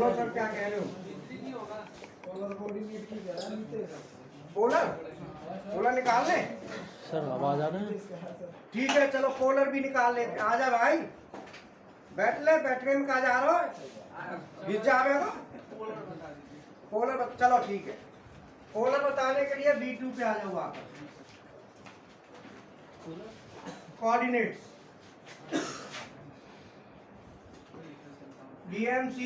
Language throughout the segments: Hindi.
बोलो सर क्या कह रहे हो? पोलर पोलर निकाल ले सर आवाज आ रहा है? ठीक है चलो पोलर भी निकाल ले। आ जा भाई बैठ ले। बैठने में कहा जा रहा हो गिर जावे तो पोलर चलो ठीक है। पोलर बताने के लिए B2 पे आ जाओ आप। Coordinates BMC।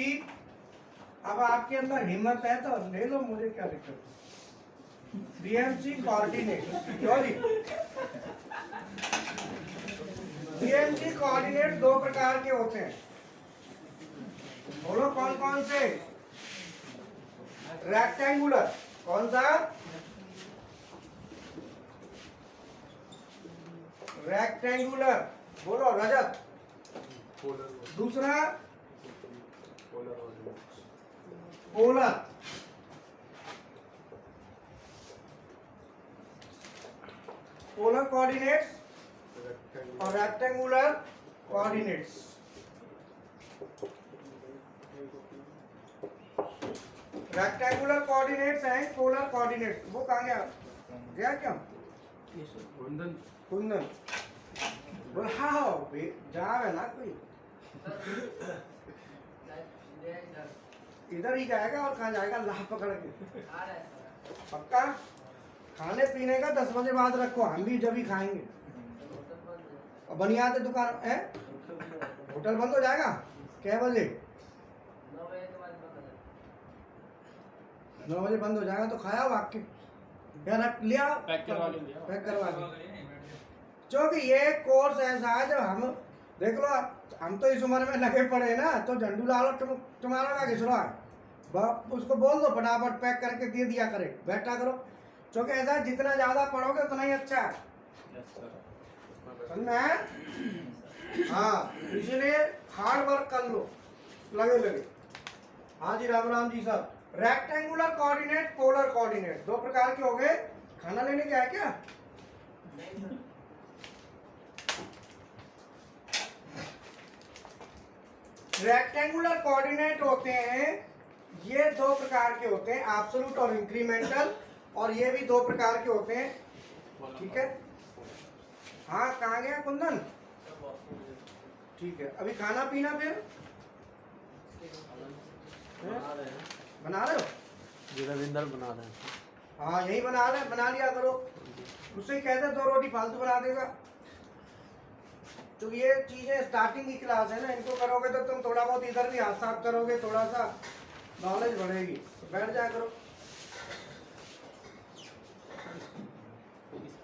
अब आपके अंदर हिम्मत है तो ले लो, मुझे क्या दिक्कत है। BMC कोऑर्डिनेट क्यों जी? BMC कोऑर्डिनेट दो प्रकार के होते हैं। बोलो कौन कौन से? रेक्टेंगुलर कौन सा? रेक्टेंगुलर बोलो रजत। दूसरा पोलर। पोलर कोऑर्डिनेट्स और rectangular coordinates. Rectangular coordinates and polar coordinates. वो कहाँ गया क्या? कुंदन बोल हाँ जावे ना कोई इधर ही जाएगा और कहाँ जाएगा? लाह पकड़ के पक्का। खाने पीने का 10 बजे बाद रखो, हम भी जब ही खाएंगे। और बनियाद दुकान है, होटल बंद हो जाएगा क्या बजे? 9 बजे बंद हो जाएगा तो खाया वाक के या रख लिया पैक करवा क्योंकि ये कोर्स ऐसा है जब हम देख लो हम तो इस उम्र में लगे पड़े ना, तो झंडू लालो तुम्हारा का घिस रहा है, उसको बोल दो फटाफट पैक करके दे दिया करे, बैठा करो। क्योंकि ऐसा है जितना ज्यादा पढ़ोगे उतना ही अच्छा है। समझना है? हाँ इसलिए हार्ड वर्क कर लो, लगे। हाँ जी राम जी साहब। रेक्टेंगुलर कोऑर्डिनेट पोलर कोऑर्डिनेट दो प्रकार के हो गए। खाना लेने क्या है क्या? रेक्टेंगुलर कोऑर्डिनेट होते हैं, ये दो प्रकार के होते हैं, एब्सोल्यूट और इंक्रीमेंटल। और ये भी दो प्रकार के होते हैं। ठीक है हाँ कहाँ गया कुंदन? ठीक है अभी खाना पीना फिर बना रहे हो? जी रविंदर बना रहे हैं। हाँ यही बना लिया करो। उससे कहते 2 रोटी फालतू बना देगा। तो ये चीजें स्टार्टिंग की क्लास है ना, इनको करोगे तो तुम थोड़ा बहुत इधर भी हाथ साफ करोगे, थोड़ा सा नॉलेज बढ़ेगी। तो बैठ जाया करो।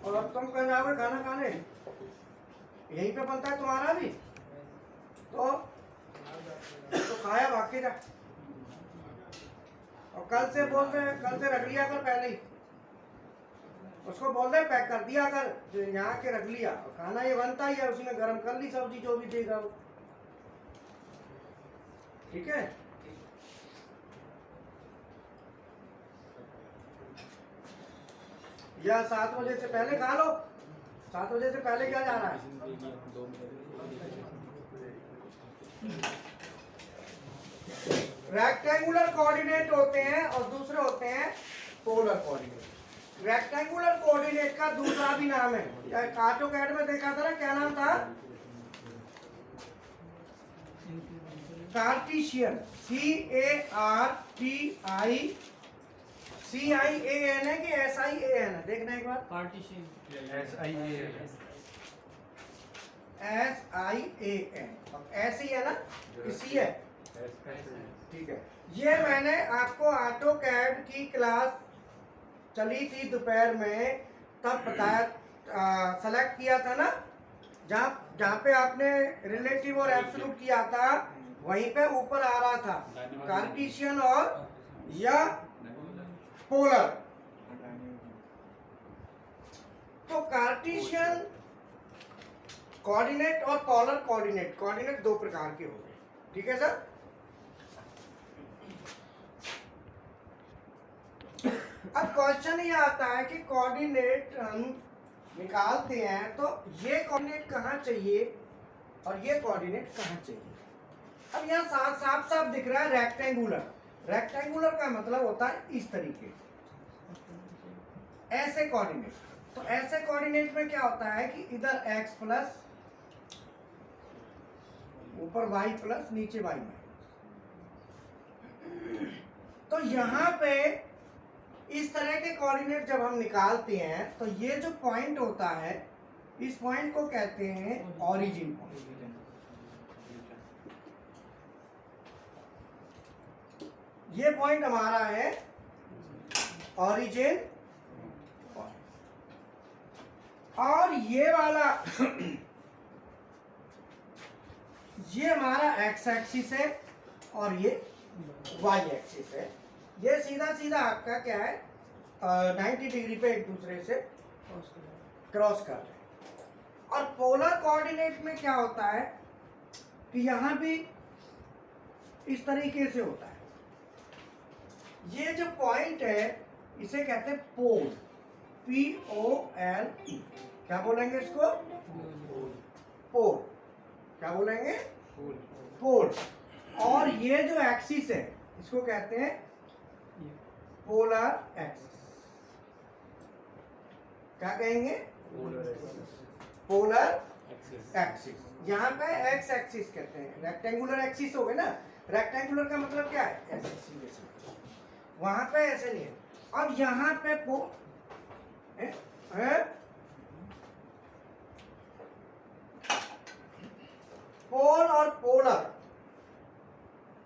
और अब तुम कहीं जाओगे खाना खाने, यहीं पे बनता है तुम्हारा भी, तो खाया भाग के जा। और कल से रख लिया कर पहले ही, उसको बोल दे पैक कर दिया कर, जो यहाँ के रख लिया। खाना ये बनता ही है, उसी में गरम कर ली सब्जी जो भी देगा वो। ठीक है या 7 बजे से पहले खा लो। 7 बजे से पहले क्या जा रहा है? रेक्टेंगुलर कोऑर्डिनेट होते हैं और दूसरे होते हैं पोलर कोऑर्डिनेट। रेक्टेंगुलर कोऑर्डिनेट का दूसरा भी नाम है, ऑटोकैड में देखा था ना, क्या नाम था? कार्टेशियन। CARTICIAN है कि SIAN है? देखना एक बार। कार्टेशियन SIAN ऐसी है ना, इसी है। ठीक है ये मैंने आपको ऑटोकैड की क्लास चली थी दोपहर में, तब बताया सेलेक्ट किया था ना, जहाँ पे आपने रिलेटिव और एब्सोल्यूट किया था, वहीं पे ऊपर आ रहा था कार्टेशियन और या पोलर। तो कार्टेशियन कोऑर्डिनेट और पोलर कोऑर्डिनेट दो प्रकार के हो गए। ठीक है सर? अब क्वेश्चन ये आता है कि कोऑर्डिनेट हम निकालते हैं तो ये कोऑर्डिनेट कहाँ चाहिए और ये कोऑर्डिनेट कहाँ चाहिए। अब यहाँ साफ साफ साफ दिख रहा है रेक्टेंगुलर। रेक्टेंगुलर का मतलब होता है इस तरीके, ऐसे कोऑर्डिनेट। तो ऐसे कोऑर्डिनेट में क्या होता है कि इधर x प्लस, ऊपर y प्लस, नीचे y माइनस। तो यहाँ पे इस तरह के कोऑर्डिनेट जब हम निकालते हैं तो ये जो पॉइंट होता है, इस पॉइंट को कहते हैं ओरिजिन पॉइंट। ये पॉइंट हमारा है ओरिजिन पॉइंट। और ये वाला ये हमारा x एक्सिस है और ये y एक्सिस है। ये सीधा सीधा आपका क्या है 90 डिग्री पे एक दूसरे से क्रॉस कर रहे हैं। और पोलर कोऑर्डिनेट में क्या होता है कि यहां भी इस तरीके से होता है। ये जो पॉइंट है इसे कहते हैं पोल, POLE। क्या बोलेंगे इसको? पोल। क्या बोलेंगे? पोल। और ये जो एक्सिस है इसको कहते हैं पोलर एक्सिस। क्या कहेंगे? Polar axis. यहाँ पे एक्स एक्सिस कहते हैं, रेक्टेंगुलर एक्सिस हो गए ना। रेक्टेंगुलर का मतलब क्या है? ऐसे सीधे सीधे, वहां पे ऐसे नहीं है। अब यहाँ पे पोल और पोलर।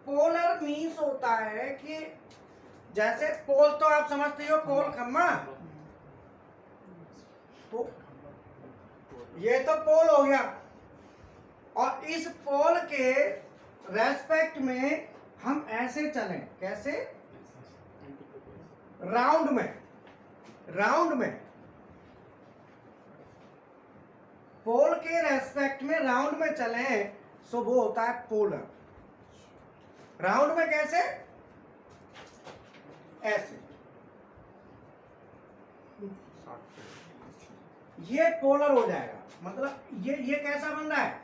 पोलर मीन्स होता है कि जैसे पोल तो आप समझते हो, पोल खम्मा, तो ये तो पोल हो गया। और इस पोल के रेस्पेक्ट में हम ऐसे चलें, कैसे? राउंड में। राउंड में पोल के रेस्पेक्ट में राउंड में चलें, सो वो होता है पोलर। राउंड में कैसे? ऐसे। ये पोलर हो जाएगा। मतलब ये कैसा बन रहा है?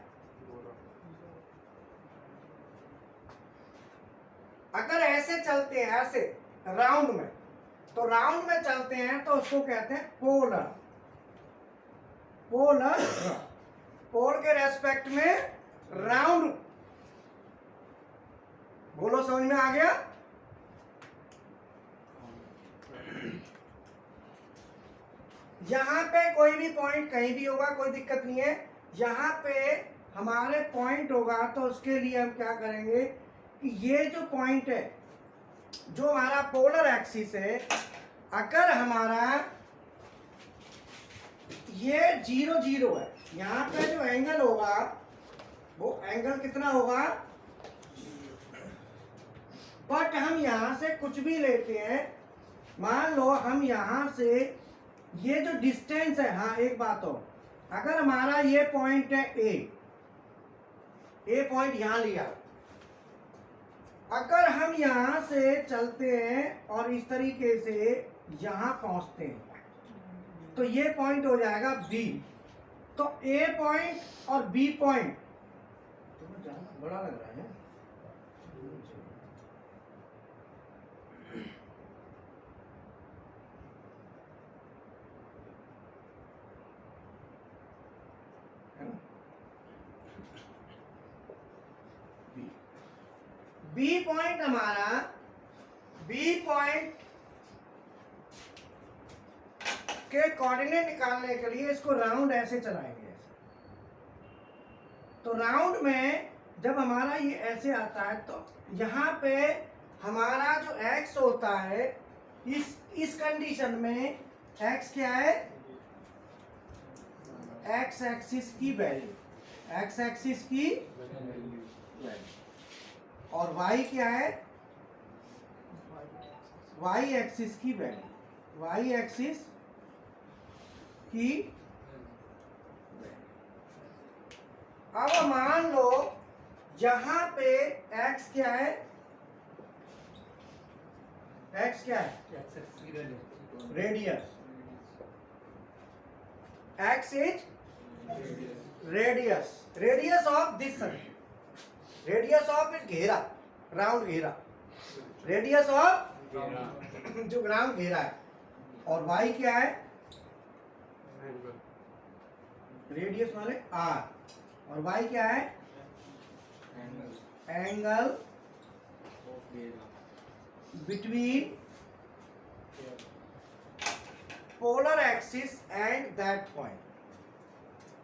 अगर ऐसे चलते हैं, ऐसे राउंड में, तो राउंड में चलते हैं तो उसको कहते हैं पोलर। पोलर, पोल के रेस्पेक्ट में राउंड। बोलो, समझ में आ गया? यहां पे कोई भी पॉइंट कहीं भी होगा, कोई दिक्कत नहीं है। यहां पे हमारे पॉइंट होगा तो उसके लिए हम क्या करेंगे कि ये जो पॉइंट है, जो हमारा पोलर एक्सिस है, अगर हमारा ये 0 0 है, यहाँ पे जो एंगल होगा वो एंगल कितना होगा? बट हम यहाँ से कुछ भी लेते हैं, मान लो हम यहाँ से ये जो डिस्टेंस है, हाँ एक बात हो, अगर हमारा ये पॉइंट है ए पॉइंट यहाँ लिया, अगर हम यहाँ से चलते हैं और इस तरीके से यहाँ पहुँचते हैं तो ये पॉइंट हो जाएगा बी। तो ए पॉइंट और बी पॉइंट, बड़ा लग रहा है बी पॉइंट हमारा, बी पॉइंट के कोऑर्डिनेट निकालने के लिए इसको राउंड ऐसे चलाएंगे। तो राउंड में जब हमारा ये ऐसे आता है तो यहाँ पे हमारा जो x होता है, इस कंडीशन में x क्या है? x एक्सिस की वैल्यू, x एक्सिस की वैल्यू। और y क्या है? y एक्सिस की वैल्यू, y एक्सिस की। अब मान लो यहां पे x क्या है? x क्या है? Radius. x is radius, radius of this circle. Radius of is घेरा, राउंड घेरा, रेडियस ऑफ जो राउंड घेरा है। और वाई क्या है? रेडियस माने आर, और वाई क्या है? Angle between polar axis and that point,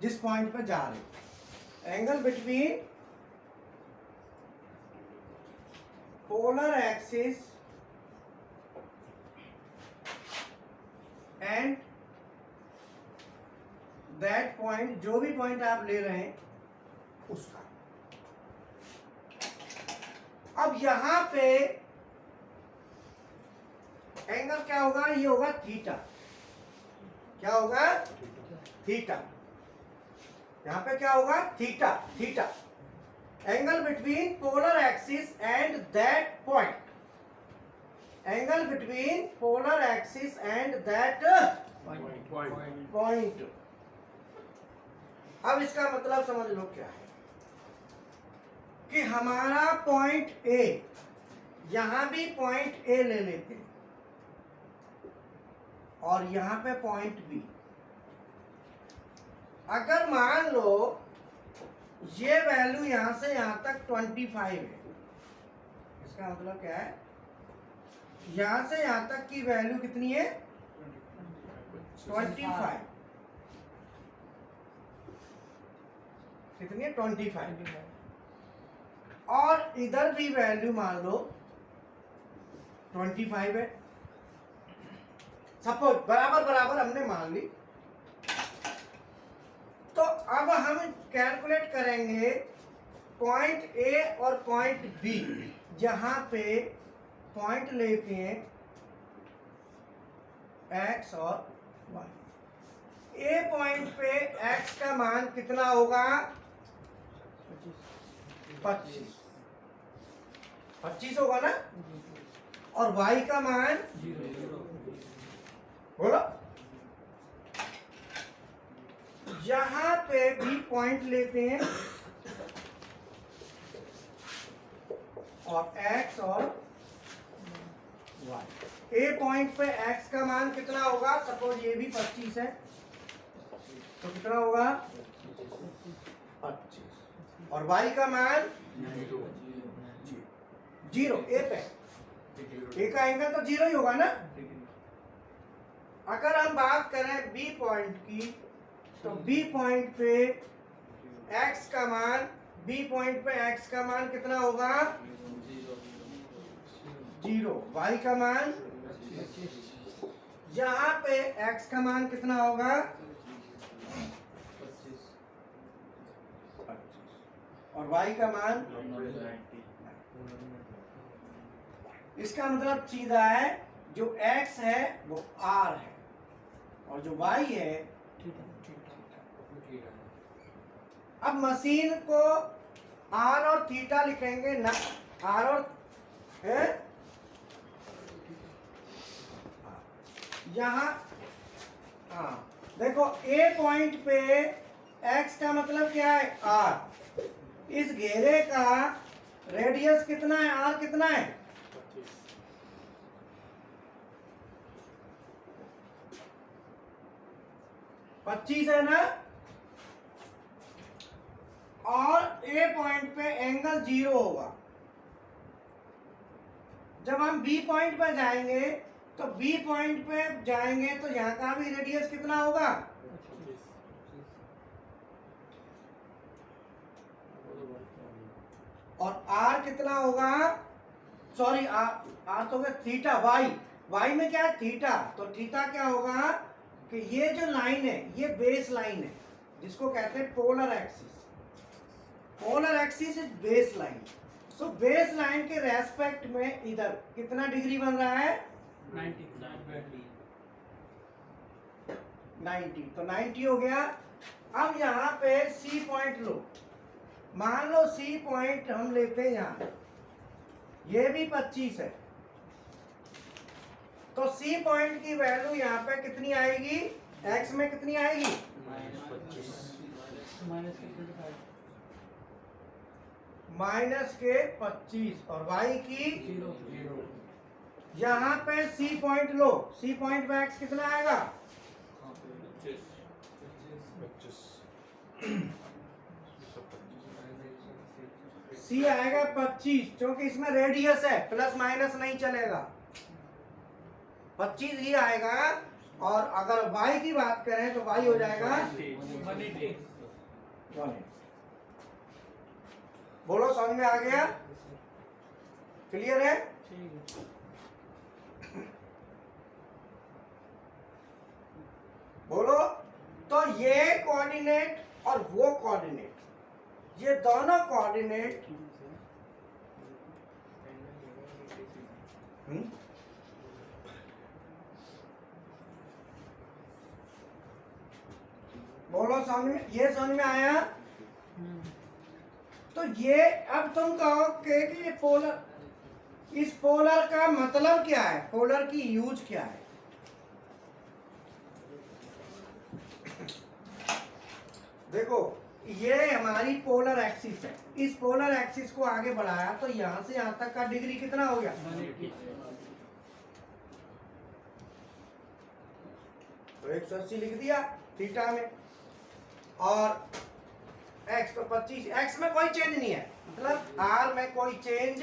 जिस पॉइंट पे जा रहे, angle between polar axis and that point, जो भी पॉइंट आप ले रहे हैं उसका। अब यहां पे एंगल क्या होगा? ये होगा थीटा। क्या होगा? थीटा। यहां पे क्या होगा? Theta. Theta angle between polar axis and that point, angle between polar axis and that point. अब इसका मतलब समझ लो क्या है कि हमारा पॉइंट ए, यहां भी पॉइंट ए ले लेते हैं और यहां पे पॉइंट बी। अगर मान लो ये वैल्यू यहां से यहां तक 25 है, इसका मतलब क्या है? यहां से यहां तक की वैल्यू कितनी है? 25। कितनी है? 25। और इधर भी वैल्यू मान लो 25 है, सपोज बराबर बराबर हमने मान ली। तो अब हम कैलकुलेट करेंगे पॉइंट ए और पॉइंट बी, जहां पे पॉइंट लेते हैं एक्स और वाई। ए पॉइंट पे एक्स का मान कितना होगा? 25 होगा ना, और वाई का मान बोलो। यहां पे भी पॉइंट लेते हैं और एक्स और वाई। ए पॉइंट पे एक्स का मान कितना होगा? सपोज ये भी 25 है, तो कितना होगा? 25। और वाई का मान 0। ए पे ए का एंगल तो 0 ही होगा ना। अगर हम बात करें बी पॉइंट की, तो बी पॉइंट पे एक्स का मान, बी पॉइंट पे एक्स का मान कितना होगा? 0। वाई का मान, यहां पे एक्स का मान कितना होगा? 25 और वाई का मान। इसका मतलब सीधा है, जो x है वो r है और जो y है अब मशीन को r और थीटा लिखेंगे ना, r और है यहां। हाँ देखो, a पॉइंट पे x का मतलब क्या है? r। इस घेरे का रेडियस कितना है? r कितना है? 25 है ना। और ए पॉइंट पे एंगल 0 होगा। जब हम बी पॉइंट पे जाएंगे तो बी पॉइंट पे जाएंगे तो यहां का भी रेडियस कितना होगा? और आर कितना होगा? सॉरी, आर तो थीटा। वाई में क्या है? थीटा। तो थीटा क्या होगा कि ये जो लाइन है ये बेस लाइन है, जिसको कहते हैं polar axis. Polar axis is base line. So base line के रेस्पेक्ट में इधर कितना डिग्री बन रहा है? 90। तो 90 हो गया। अब यहाँ पे सी पॉइंट लो, मान लो सी पॉइंट हम लेते हैं यहाँ, ये भी 25 है। तो सी पॉइंट की वैल्यू यहाँ पे कितनी आएगी? एक्स में कितनी आएगी? माइनस के 25 और y की यहाँ पे C पॉइंट लो, C पॉइंट पे x कितना आएगा? C आएगा 25, क्योंकि इसमें रेडियस है, प्लस माइनस नहीं चलेगा, 25 ही आएगा। और अगर y की बात करें तो y हो जाएगा 180। बोलो समझ में आ गया? क्लियर है? बोलो। तो ये कोऑर्डिनेट और वो कोऑर्डिनेट, ये दोनों कोऑर्डिनेट बोलो समझ में, ये समझ में आया? तो ये अब तुम कहो कि ये पोलर, इस पोलर का मतलब क्या है, पोलर की यूज क्या है? देखो ये हमारी पोलर एक्सिस है, इस पोलर एक्सिस को आगे बढ़ाया तो यहां से यहां तक का डिग्री कितना हो गया? 180। तो 180 लिख दिया थीटा में, और x तो 25, x में कोई चेंज नहीं है, मतलब r में कोई चेंज।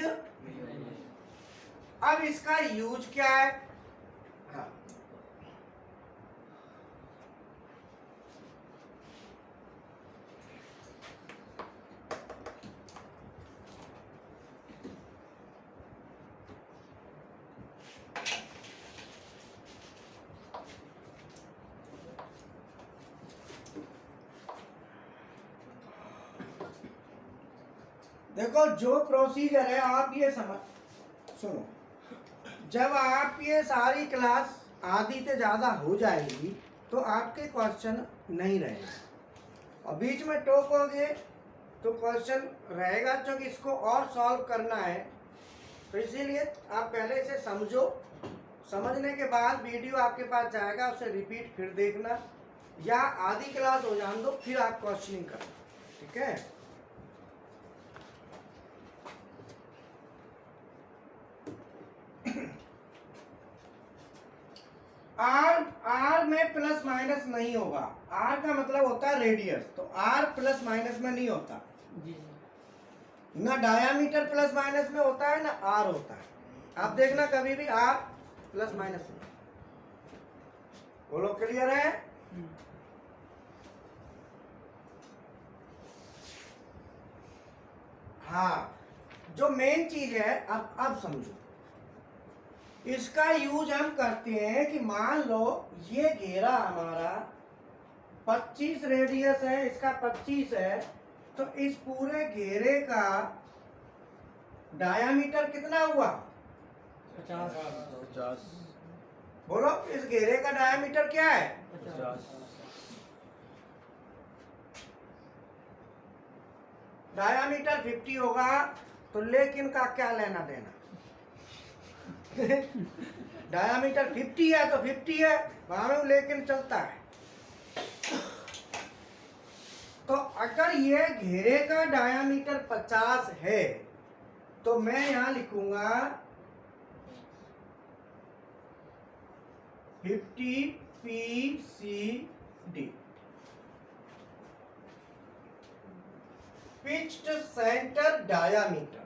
अब इसका यूज क्या है? हाँ, देखो जो प्रोसीजर है आप ये समझ सुनो, जब आप ये सारी क्लास आधी से ज़्यादा हो जाएगी तो आपके क्वेश्चन नहीं रहेंगे, और बीच में टोकोगे तो क्वेश्चन रहेगा, क्योंकि इसको और सॉल्व करना है। तो इसीलिए आप पहले इसे समझो, समझने के बाद वीडियो आपके पास जाएगा, उसे रिपीट फिर देखना, या आधी क्लास हो जान दो फिर आप क्वेश्चनिंग करना, ठीक है? आर में प्लस माइनस नहीं होगा, आर का मतलब होता है रेडियस, तो आर प्लस माइनस में नहीं होता, ना डायामीटर प्लस माइनस में होता है ना आर होता है। आप देखना कभी भी आर प्लस माइनस नहीं। बोलो क्लियर है? हाँ, जो मेन चीज है अब समझो, इसका यूज हम करते हैं कि मान लो ये घेरा हमारा 25 रेडियस है, इसका 25 है, तो इस पूरे घेरे का डायामीटर कितना हुआ? 50। बोलो इस घेरे का डायामीटर क्या है? 50। डायामीटर 50 होगा, तो लेकिन का क्या लेना देना? डायामीटर 50 है तो 50 है, वहां में लेकिन चलता है। तो अगर ये घेरे का डायामीटर 50 है तो मैं यहां लिखूंगा 50 PCD, पिच्ड सेंटर डायामीटर,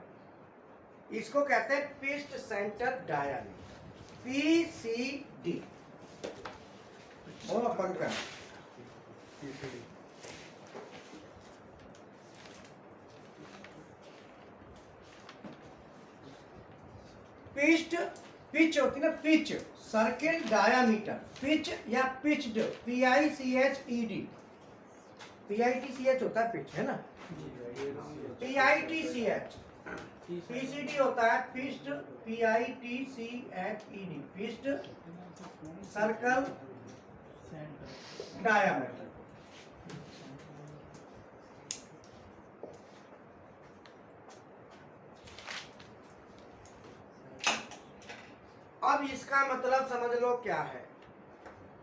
इसको कहते हैं पिच्ड सेंटर डायामीटर, PCD। बोलो पंक्ति पिच्ड, पिच होती है ना, पिच सर्किल डायामीटर, पिच या पिच्ड, PICHED, PITCH होता है पिच, है ना, PITCH, PCD होता है pitched, PITCHED, pitched circle diameter. अब इसका मतलब समझ लो क्या है।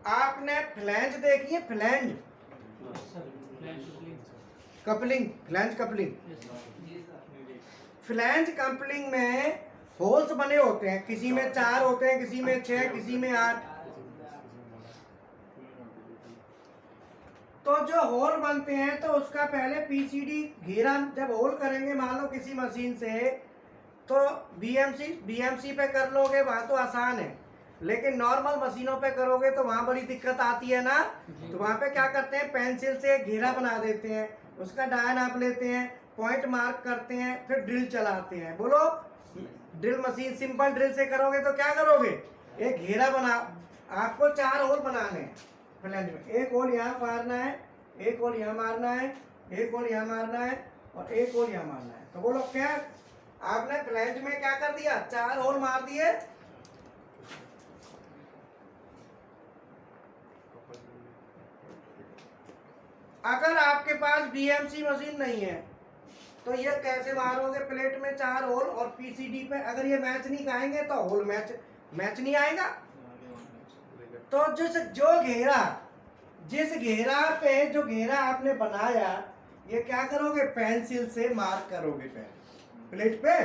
आपने फ्लैंज देखी है? Flange coupling, flange coupling, flange coupling में होल्स बने होते हैं, किसी में 4 होते हैं, किसी में 6, किसी में 8। तो जो होल बनते हैं तो उसका पहले पीसीडी घेरा जब होल करेंगे, मान लो किसी मशीन से, तो बीएमसी पे कर लोगे वहां तो आसान है, लेकिन नॉर्मल मशीनों पे करोगे तो वहां बड़ी दिक्कत आती है ना। तो वहां पे क्या करते हैं, पेंसिल से घेरा बना देते हैं, उसका डाया नाप लेते हैं, पॉइंट मार्क करते हैं, फिर ड्रिल चलाते हैं। बोलो, ड्रिल मशीन सिंपल ड्रिल से करोगे तो क्या करोगे, एक घेरा बना, आपको 4 होल बनाने हैं फ्लैंज में। एक होल यहाँ मारना है, एक होल यहाँ मारना है, एक होल यहाँ मारना है, और एक होल यहाँ मारना है। तो बोलो क्या आपने फ्लैंज में क्या कर दिया, 4 होल मार दिए। अगर आपके पास बीएमसी मशीन नहीं है तो ये कैसे मारोगे, प्लेट में 4 होल और पीसीडी पे अगर ये मैच नहीं खाएंगे तो होल मैच नहीं आएगा। तो जिस घेरा पे जो घेरा आपने बनाया, ये क्या करोगे, पेंसिल से मार्क करोगे प्लेट पे।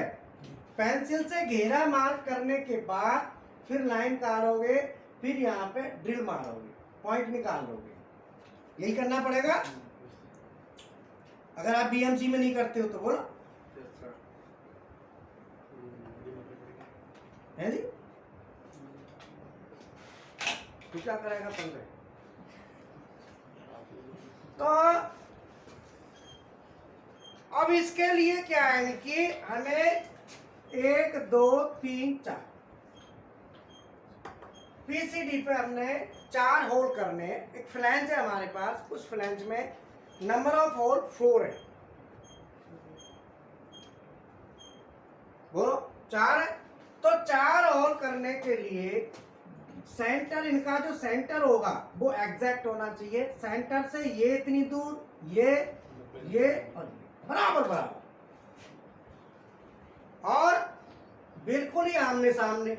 पेंसिल से घेरा मार्क करने के बाद फिर लाइन काटोगे, फिर यहाँ पे ड्रिल मारोगे, पॉइंट निकाल लोगे। यही करना पड़ेगा अगर आप बीएमसी में नहीं करते हो तो। बोलो है जी, तू क्या करेगा पंद्रह। तो अब इसके लिए क्या है कि हमें 1 2 3 4 पीसीडी पे हमने 4 होल करने हैं। एक फ्लैंज है हमारे पास, उस फ्लैंज में नंबर ऑफ होल 4 है। बोलो 4 है। तो 4 होल करने के लिए सेंटर, इनका जो सेंटर होगा वो एग्जैक्ट होना चाहिए। सेंटर से ये इतनी दूर, ये और ये बराबर बराबर, और बिल्कुल ही आमने सामने।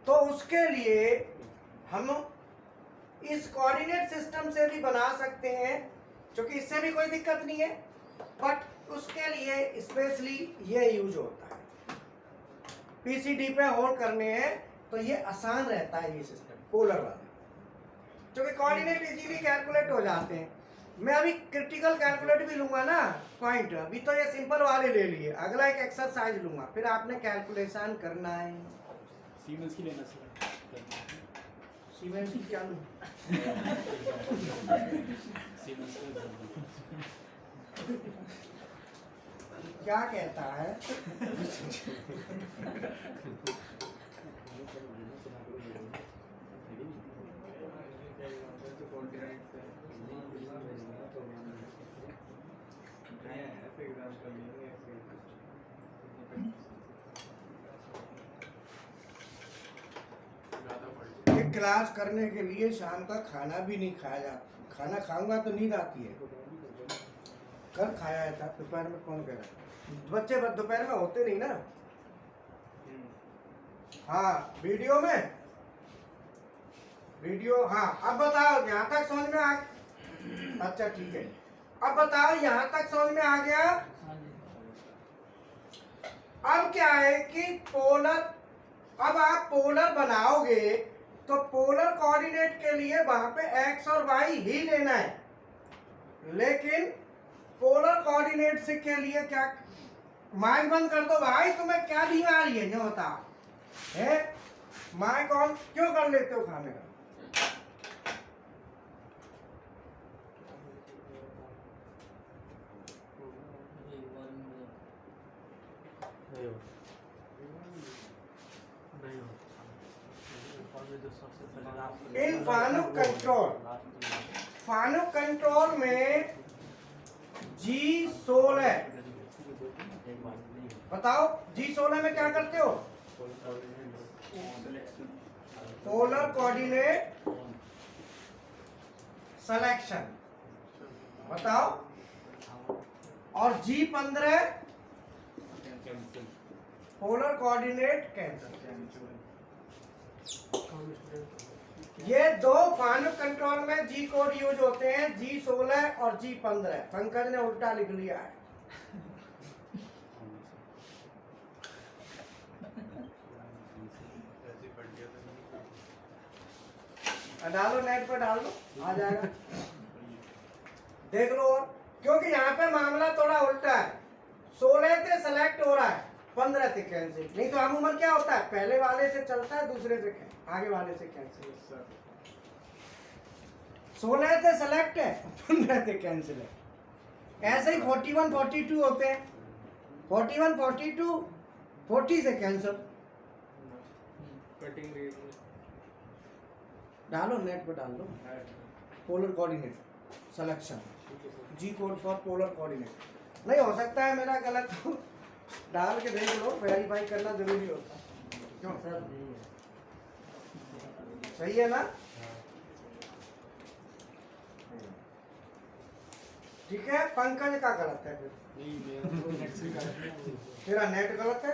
तो उसके लिए हम इस कोऑर्डिनेट सिस्टम से भी बना सकते हैं, क्योंकि इससे भी कोई दिक्कत नहीं है, बट उसके लिए स्पेशली ये यूज होता है। पीसीडी पे होल करने हैं तो ये आसान रहता है ये सिस्टम, पोलर वाला, क्योंकि कोऑर्डिनेट इजीली कैलकुलेट हो जाते हैं। मैं अभी क्रिटिकल कैलकुलेट भी लूंगा ना पॉइंट, अभी तो ये सिंपल वाले ले लिए, अगला एक एक्सरसाइज लूंगा, फिर आपने कैलकुलेशन करना है। सीमेंस की लेना चाहिए। सीमेंस की क्या लूं? सीमेंस क्या कहता है? क्लास करने के लिए शाम का खाना भी नहीं खाया जाता। खाना खाऊंगा तो नींद आती है। कल खाया था, दोपहर में कौन कह रहा है? बच्चे दोपहर में होते नहीं ना। हाँ वीडियो में, वीडियो, हाँ। अब बताओ यहाँ तक समझ में आ, अच्छा ठीक है। अब बताओ यहाँ तक समझ में आ गया। अब क्या है कि पोलर, अब आप पोलर बनाओगे तो पोलर कोऑर्डिनेट के लिए वहां पे x और y ही लेना है, लेकिन पोलर कोऑर्डिनेट से के लिए क्या, माइक बंद कर दो भाई, तुम्हें क्या बीमारी है जो होता है, माइक ऑन क्यों कर लेते हो खाने का? इन फानुक कंट्रोल में G16, बताओ G16 में क्या करते हो? पोलर कोऑर्डिनेट सिलेक्शन, बताओ। और G15 पोलर कोऑर्डिनेट कैंसिल। ये दो फानुक कंट्रोल में जी कोड यूज होते हैं, G16 और G15। पंकज ने उल्टा लिख लिया है। डालो नेट पर डाल दो, आ जाएगा। देख लो, और क्योंकि यहाँ पे मामला थोड़ा उल्टा है। 16 से सेलेक्ट हो रहा है, 15 से कैंसिल। नहीं तो अमूमन क्या होता है, पहले वाले से चलता है, दूसरे से आगे वाले से कैंसिल। 16 से सेलेक्ट है, 15 से कैंसिल है। ऐसे ही 41 42 होते हैं, 41 42 40 से कैंसिल। डालो नेट पर, डाल दो polar coordinate selection, G code for polar coordinate. नहीं हो सकता है मेरा गलत हो, डाल के देख लो, वेरीफाई करना जरूरी होता है। क्यों सर, सही है ना? ठीक है, पंकज का गलत है फिर। तेरा नेट गलत है,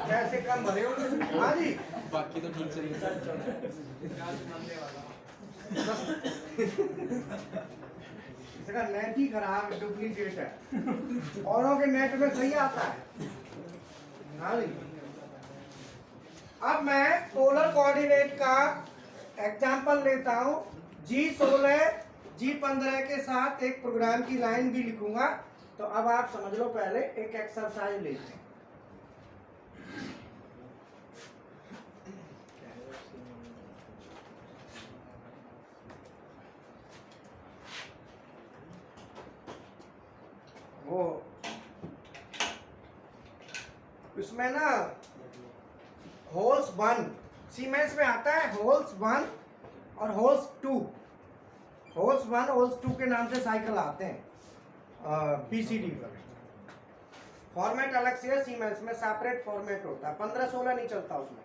कैसे कम भरे हो? हाँ जी, बाकी तो ठीक चल रहा इसका नेट ही खराब, डुप्लीकेट है। औरों के नेट में सही आता है। हाँ जी, अब मैं पोलर कोऑर्डिनेट का एग्जांपल लेता हूँ। G16 G15 के साथ एक प्रोग्राम की लाइन भी लिखूंगा। तो अब आप समझ लो, पहले एक एक्सरसाइज लेते हैं। वो इसमें ना होल्स 1 सीमेंस में आता है, होल्स 1 और होल्स 2। होल्स 1 होल्स 2 के नाम से साइकिल आते हैं पीसीडी पर। फॉर्मेट अलग से है, सीमेंस में सेपरेट फॉर्मेट होता है, 15-16 नहीं चलता उसमें।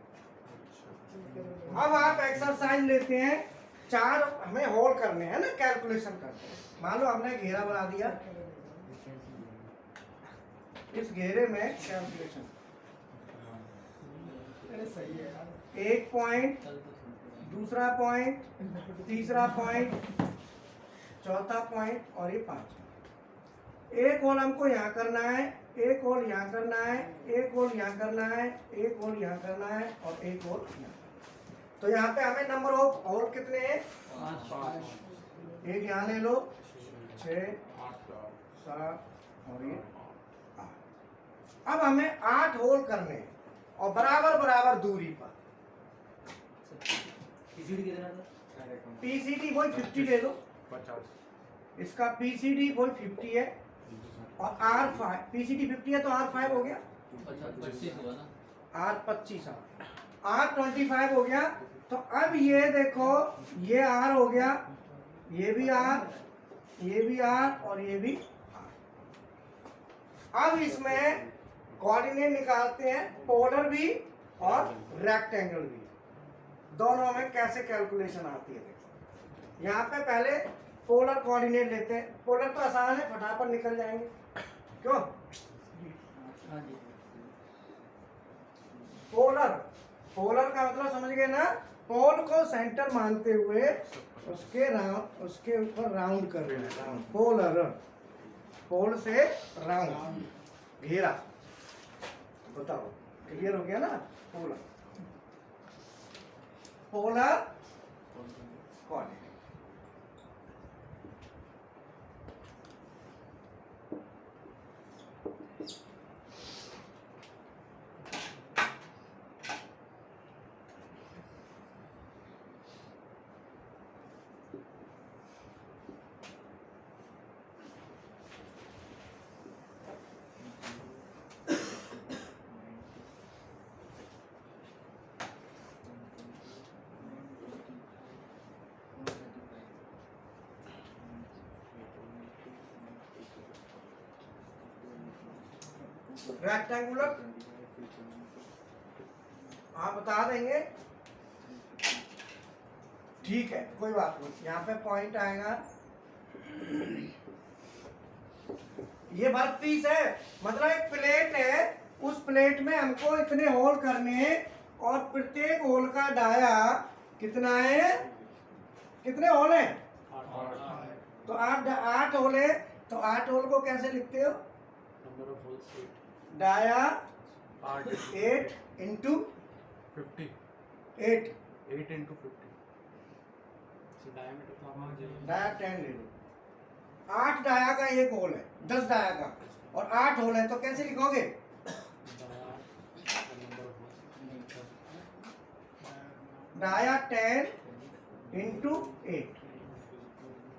अब आप एक्सरसाइज लेते हैं, 4 हमें होल करने हैं ना, कैलकुलेशन करते हैं। मान लो हमने घेरा बना दिया, इस घेरे में कैलकुलेशन, एक पॉइंट, दूसरा पॉइंट, तीसरा पॉइंट, चौथा पॉइंट और ये 5। एक होल हमको यहाँ करना है, एक होल यहाँ करना है, एक होल यहाँ करना है, एक होल यहाँ करना है और एक होल यहाँ। तो यहाँ पे हमें नंबर ऑफ होल कितने हैं? 5। एक यहाँ ले लो, 6 7 और ये 8। अब हमें 8 होल करने हैं और बराबर बराबर दूरी पर। पीसीडी वही 50 ले लो, 50। इसका पीसीडी वही 50 है और R5 पीसीडी 50 है तो R5 हो गया, R25 R25 हो गया। तो अब ये देखो, ये R हो गया, ये भी R, ये भी R और ये भी R। अब इसमें कोऑर्डिनेट निकालते हैं, पोलर भी और रेक्टेंगल भी। दोनों में कैसे कैलकुलेशन आती है देखो। यहाँ पे पहले पोलर कोऑर्डिनेट लेते हैं। पोलर तो आसान है, फटाफट निकल जाएंगे। क्यों? पोलर, पोलर का मतलब समझ गए ना? पोल को सेंटर मानते हुए उसके ऊपर राउंड कर रहे हैं। पोलर, पोल से राउंड, घेरा। बताओ, क्लियर हो गया ना? Polar, polar coordinate. रेक्टेंगुलर आप बता देंगे, ठीक है, कोई बात नहीं। यहाँ पे पॉइंट आएगा, ये वर्क पीस है, मतलब एक प्लेट है, उस प्लेट में हमको इतने होल करने हैं और प्रत्येक होल का डाया कितना है, कितने होल हैं? तो 8 होल है, तो 8 होल को कैसे लिखते हो? Number of holes 8 dia 8 8 into 50 8, 8 into 50 so diameter का डाया 10 ले लो। 8 डाया का एक होल है, 10 डाया का, और 8 होल है, तो कैसे लिखोगे? Number of holes dia 10 into 8,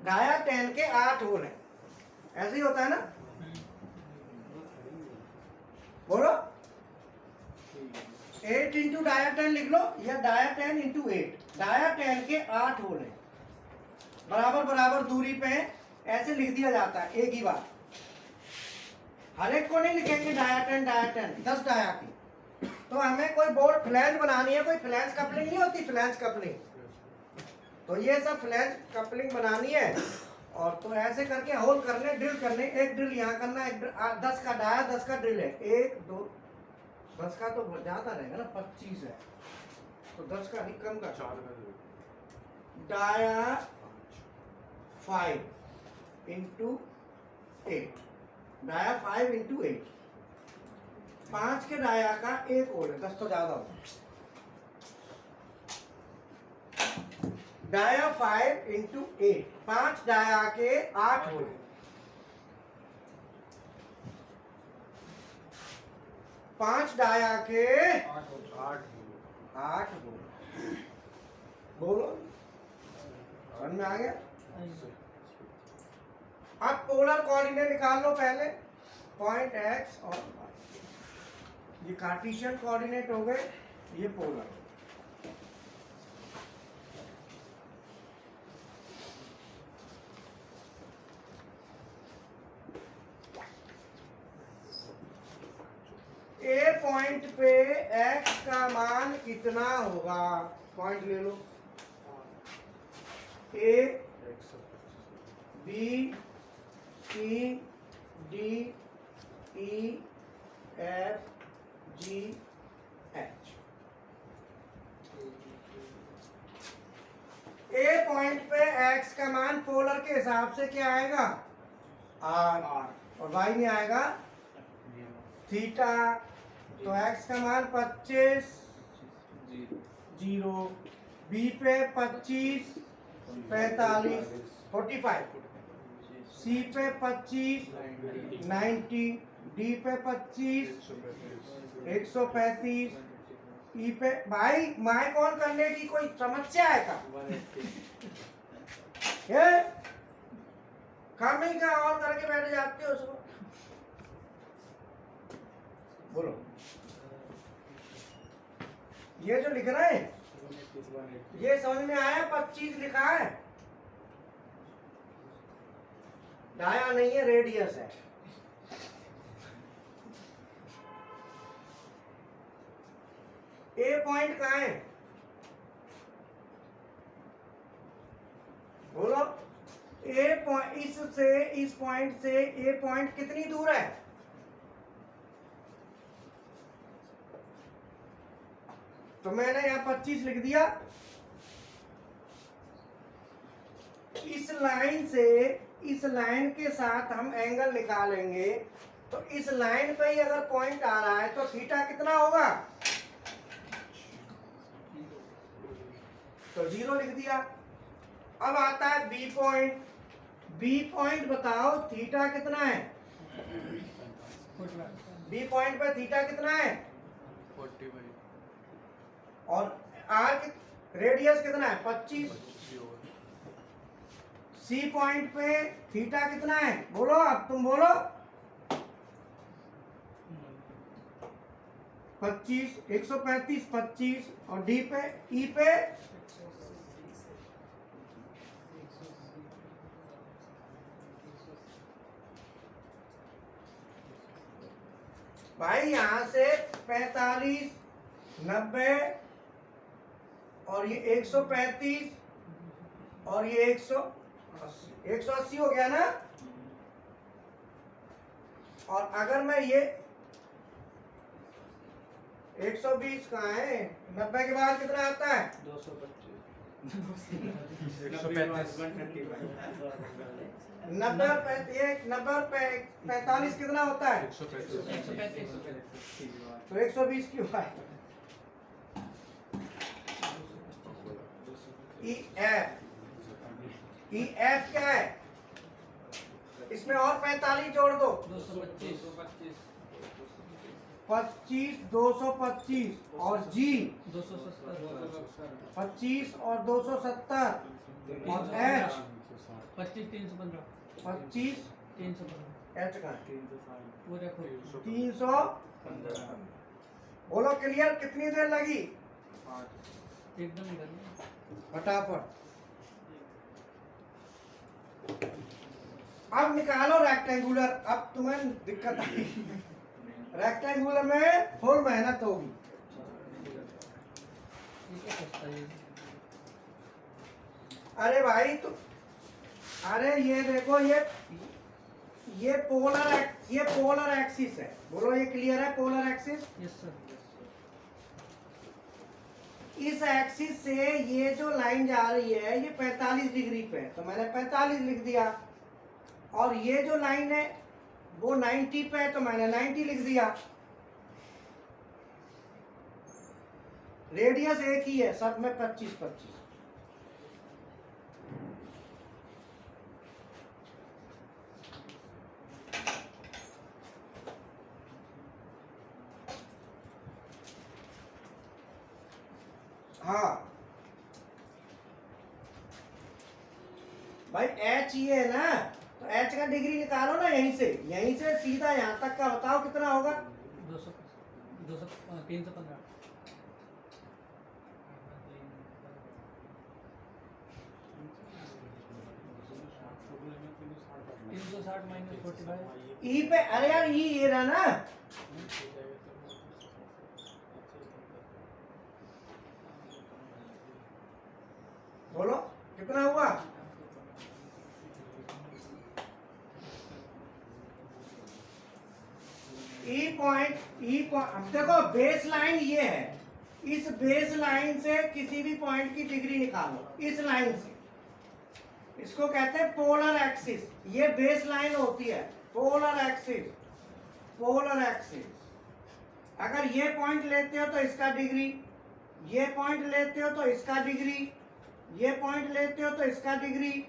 dia 10 के 8 होल है, ऐसे ही होता है ना? बोलो 8 इंटू डाया 10 लिख लो, या डाया 10 इंटू 8, डाया 10 के 8 होल है, बराबर बराबर दूरी पे ऐसे लिख दिया जाता है एक ही बार। हर एक को नहीं लिखेंगे डाया 10 10 डाया की। तो हमें कोई बोर्ड फ्लैंज बनानी है, कोई फ्लैंज कपलिंग नहीं होती, फ्लैंज कपलिंग, तो ये सब फ्लैंज कपलिंग बनानी है, और तो ऐसे करके होल करने, ड्रिल करने, एक ड्रिल यहाँ करना, एक 10 का डाया 10 का ड्रिल है, 1 2 10 का तो ज्यादा रहेगा ना, 25 है, तो 10 का नहीं, कम का 4 डाया 5 इंटू 8, डाया 5 इंटू 8, 5 के डाया का एक होल है, 10 तो ज्यादा हो, डाया 5 इंटू 8, 5 डाया के 8 होल है, 5 डाया के 8 होल, बोलो समझ में आ गया? अब पोलर कोऑर्डिनेट निकाल लो पहले, पॉइंट एक्स और वाई, ये कार्टेशियन कोऑर्डिनेट हो गए, ये पोलर। ए पॉइंट पे एक्स का मान कितना होगा? पॉइंट ले लो, A B C D E F G H. A point पे एक्स का मान पोलर के हिसाब से क्या आएगा? आर, और वाई में आएगा थीटा, तो एक्स का मान 25 0, बी पे 25 45 45, सी पे 25 90, डी पे 25 135, ई पे, भाई माइक ऑन करने की कोई समस्या है का? ये खामी का ऑन करके बैठ जाते हो उसको, बोलो ये जो लिख रहे हैं ये समझ में आया? 25 लिखा है, डाया नहीं है, रेडियस है। ए पॉइंट कहाँ है? बोलो, ए पॉइंट, इससे, इस पॉइंट से ए पॉइंट कितनी दूर है? तो मैंने यहाँ 25 लिख दिया। इस लाइन से इस लाइन के साथ हम एंगल निकालेंगे, तो इस लाइन पे ही अगर पॉइंट आ रहा है तो थीटा कितना होगा? तो 0 लिख दिया। अब आता है बी पॉइंट, बी पॉइंट बताओ थीटा कितना है? बी पॉइंट पे थीटा कितना है? 45 और आर रेडियस कितना है? 25। सी पॉइंट पे थीटा कितना है? बोलो, अब तुम बोलो। 25, 135, 25, और डी पे, ई पे भाई यहां से 45, 90, और ये 135, और ये 180 हो गया ना। और अगर मैं ये 120 कहाँ है? 90 के बाद कितना आता है? 225 नब्बे और 45 कितना होता है? 135 तो 120 क्यों है? ई एफ क्या है? इसमें और 45 जोड़ दो। 25 225 और जी 25 और 270 और एच 25 एच का 300। बोलो क्लियर, कितनी देर लगी? फटाफट। अब निकालो रेक्टेंगुलर। अब तुम्हें दिक्कत आई, रेक्टेंगुलर में फुल मेहनत होगी। अरे भाई तो अरे ये देखो, ये पोलर एक्सिस है। बोलो ये क्लियर है? पोलर एक्सिस, इस एक्सिस से ये जो लाइन जा रही है ये 45 डिग्री पे है, तो मैंने 45 लिख दिया। और ये जो लाइन है वो 90 पे है, तो मैंने 90 लिख दिया। रेडियस एक ही है, सब में 25 25। हाँ भाई एच ये है ना, तो एच का डिग्री निकालो ना यहीं से सीधा यहाँ तक का बताओ कितना होगा? 315। ई पे, अरे यार ई ये रहा ना, बोलो कितना हुआ? अब देखो बेस लाइन ये है, इस बेस लाइन से किसी भी पॉइंट की डिग्री निकालो। इस लाइन से, इसको कहते हैं पोलर एक्सिस। ये बेस लाइन होती है पोलर एक्सिस। अगर ये पॉइंट लेते हो तो इसका डिग्री, ये पॉइंट लेते हो तो इसका डिग्री, ये पॉइंट लेते हो तो इसका डिग्री,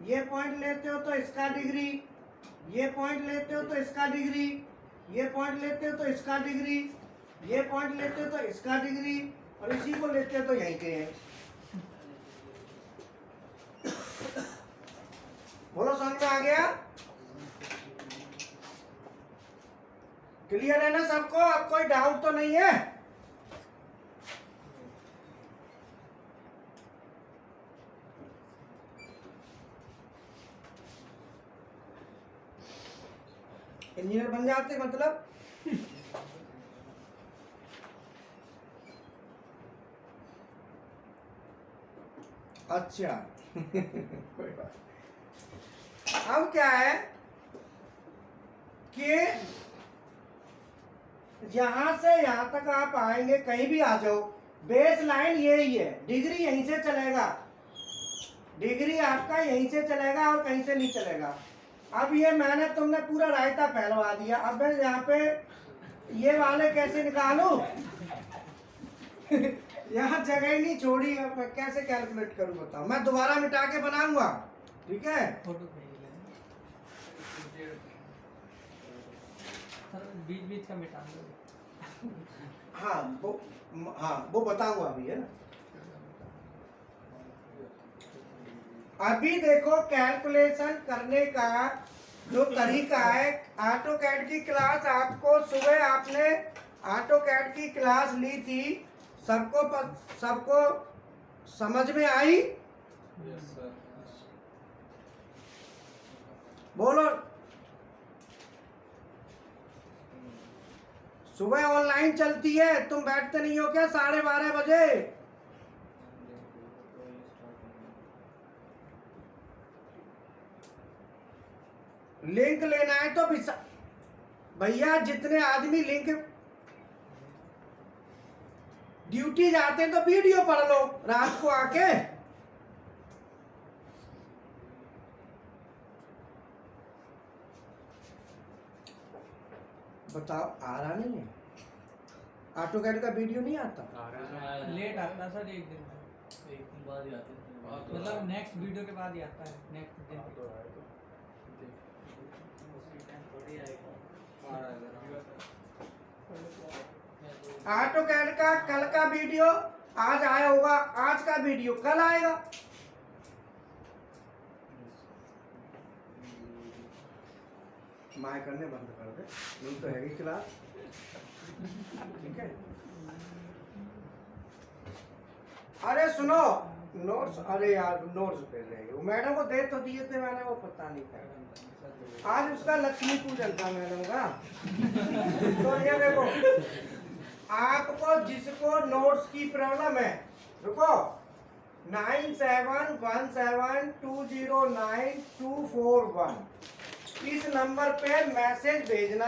ये पॉइंट लेते हो तो इसका डिग्री, ये पॉइंट लेते हो तो इसका डिग्री, ये पॉइंट लेते हो तो इसका डिग्री, ये पॉइंट लेते हो तो इसका डिग्री, और इसी को लेते हो तो यहीं के हैं। बोलो समझ में आ गया? क्लियर है ना सबको? अब कोई डाउट तो नहीं है? इंजीनियर बन जाते मतलब? अच्छा कोई बात। अब क्या है कि यहां से यहां तक आप आएंगे, कहीं भी आ जाओ, बेस लाइन यही है, डिग्री यहीं से चलेगा, डिग्री आपका यहीं से चलेगा और कहीं से नहीं चलेगा। अब ये मैंने तुमने पूरा रायता फैलवा दिया, अब मैं यहाँ पे ये वाले कैसे निकालूं? यहाँ जगह ही नहीं छोड़ी, अब मैं कैसे कैलकुलेट करूं बताओ? मैं दोबारा मिटा के बनाऊंगा, ठीक है? बीच का मिटा दो। हाँ वो बताऊंगा अभी, है ना? अभी देखो कैलकुलेशन करने का जो तरीका है, ऑटोकैड की क्लास आपको सुबह आपने ऑटोकैड की क्लास ली थी, सबको समझ में आई? बोलो। सुबह ऑनलाइन चलती है, तुम बैठते नहीं हो क्या 12:30 बजे? लिंक लेना है तो भैया जितने आदमी लिंक ड्यूटी जाते हैं तो वीडियो पढ़ लो रात को आके, बताओ आ रहा नहीं है? ऑटोकैड का वीडियो नहीं आता? आ रहा है लेट आता है सर, एक दिन बाद ही आता है, मतलब नेक्स्ट वीडियो के बाद ही आता है, नेक्स्ट दिन ऑटोकैड का कल का वीडियो आज आया होगा, आज का वीडियो कल आएगा। माय करने बंद कर दे, नहीं तो हैगी क्लास। ठीक है। अरे सुनो, नोट्स, अरे यार नोट्स पे रहे वो मैडम को दे तो दिए थे मैंने, वो पता नहीं था आज उसका लक्ष्मी पूजन था मैडम का। तो ये देखो, आपको जिसको नोट्स की प्रॉब्लम है, रुको, 9717209241 इस नंबर पे मैसेज भेजना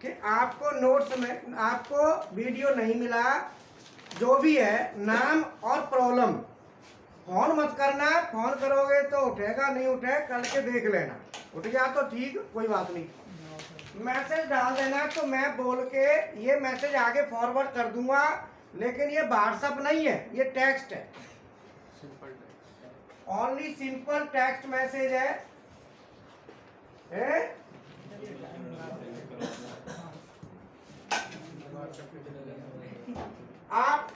कि आपको नोट्स में, आपको वीडियो नहीं मिला, जो भी है, नाम और प्रॉब्लम। फोन मत करना, फोन करोगे तो उठेगा, नहीं उठे कल के देख लेना, उठ गया तो ठीक, कोई बात नहीं। मैसेज डाल देना तो मैं बोल के ये मैसेज आगे फॉरवर्ड कर दूंगा, लेकिन ये व्हाट्सएप नहीं है, ये टेक्स्ट है, simple text. Only simple text message है। आप